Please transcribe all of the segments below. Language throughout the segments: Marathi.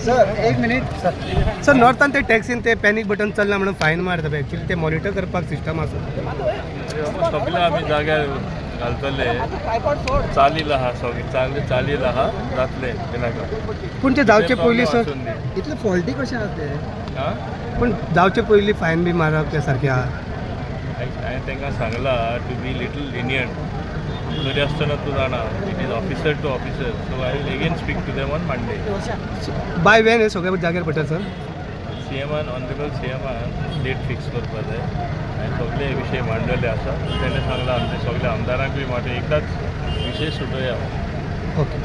सर एक मिनिट सर नॉर्थान ते टॅक्सीन ते पॅनिक बटन चलना म्हणून फायन मारता एक्चुअली ते मॉनिटर करपाक सिस्टम आसा सगळे आमी जाग्यार घालतले चालील आहा सगळे चालील आहा जातले नाका पूण ते जावचे पयलीं सर इतले फॉल्टी कशें आसा ते पूण जावचे पयलीं फायन बी मारप ते सारकें आहा हांवें तांकां सांगलां टू बी लिटल लिनियंट तरी आसतना तूं जाणा it is officer to officer so I will again speak to them on Monday by when हे सगळ्या जाग्यार पडटा सर सीएमान ऑनरेबल सीएमान डेट फिक्स करपा जाय आनी सगळे विशय मांडलेले आसा तेणें सांगलां आमच्या सगळ्या आमदारांक बी मात एकदाच विशय सुटोवया ओके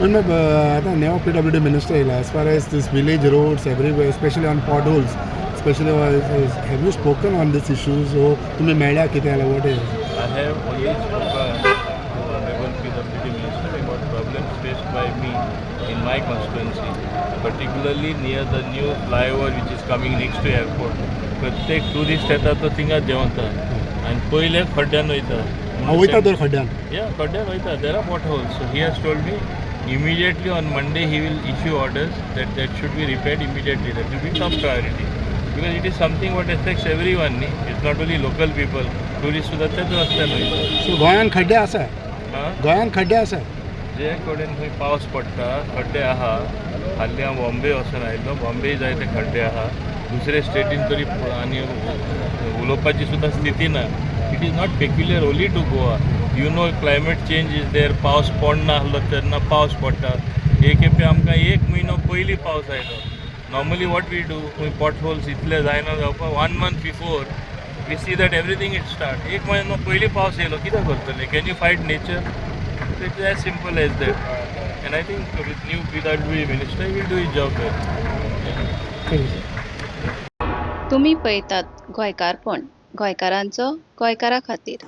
आता न्यू PWD मिनिस्टर येयला as far as this village roads everywhere specially on potholes specially have you spoken on this issues so तुमी मेळ्ळ्या कितें जाल्यार what is I have only spoken to Honorable PWD Minister about problems faced by me in my constituency, particularly near the new flyover which is coming next to airport. प्रत्येक टुरिस्ट येता तो थिंगा देंवता आनी पयले खड्ड्यान वयता वयता तर खड्ड्यान या खड्ड्यान वयता there are pot holes so he has told me immediately on Monday he will issue orders that should be repaired immediately. That will be top priority because it is something what affects everyone. It's not only local people. Tourists सुद्धा त्याच रस्त्यान वयता. सो गोंयान खड्डे आसा गोंयान खड्डे आसा जे कडेन खंय पावस पडटा खड्डे आहा हाल्ली हांव बॉम्बे वचून आयिल्लो बॉम्बे जायते खड्डे आहा दुसरे स्टेटीन तरी आनी उलोवपाची सुद्धा स्थिती ना it is not peculiar only to Goa you know climate change is there पावस पडना आसलो तेन्ना पावस पडटा एक खेपे आमकां 1 म्हयनो पयलीं पावस आयलो नॉर्मली वॉट वी डू खंय पॉट होल्स इतले जायना जावपाक 1 month before we see that everything it start 1 म्हयनो पयलीं पावस येयलो कित्याक करतले can you fight nature it is as simple as that and I think with new PWD minister will do his job well तुम्ही पळयतात गोंयकारपण गोंयकारांचो गोंयकारा खातीर